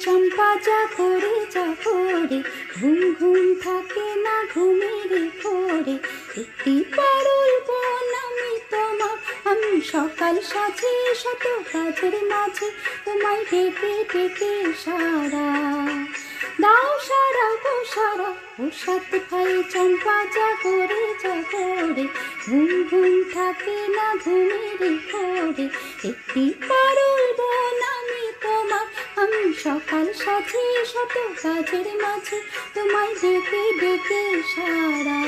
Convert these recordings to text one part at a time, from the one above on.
চম্পা যা করে ঘুম ঘুম থাকে না ঘুমের ঘোরে। একটি পারুল বোন আমি তোমার, আমি সকাল সাজে শত কাজের মাঝে তোমায় ডেকে ডেকে সারা দাও সারা গো সারা। ও সাত ভাই চম্পা যা করে ঘুম ঘুম থাকে না ঘুমের ঘোরে। একটি পারুল বোন আমি তোমার, আমি সকাল সাজে শত কাজের মাঝে তোমায় ডেকে ডেকে সারা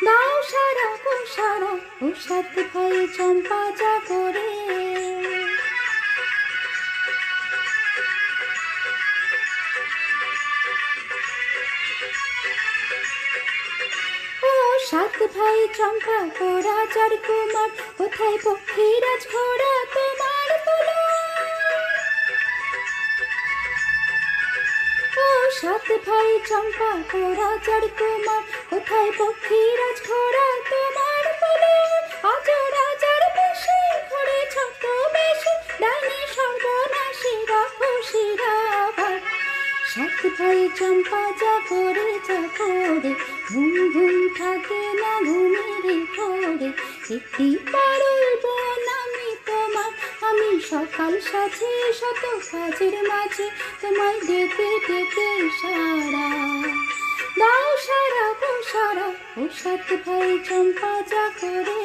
দাও সারা গো সারা। ও সাত ভাই চম্পা যা করে। সাত ভাই চম্পা ঘোড়া চার কুমার, কোথায় পক্ষীরাজ ঘোড়া তোমার তোলা। ও সাত ভাই চম্পা ঘোড়া চার কুমার, কোথায় পক্ষীরাজ ঘোড়া তোমার তোলা। আজ রাজার বেশে ঘোড়ে ছোট বেশে, ডাইনি সর্বনাশী রাক্ষসীরা আবার। সাত ভাই চম্পা যা করে ঘুম ঘুম থাকে না ঘুমের ঘোরে। একটি পারুল বোন আমি তোমার, আমি সকাল সাজে শত কাজের মাঝে তোমায় ডেকে ডেকে সারা দাও সারা গো সারা। ও সাত ভাই চম্পা যা করে।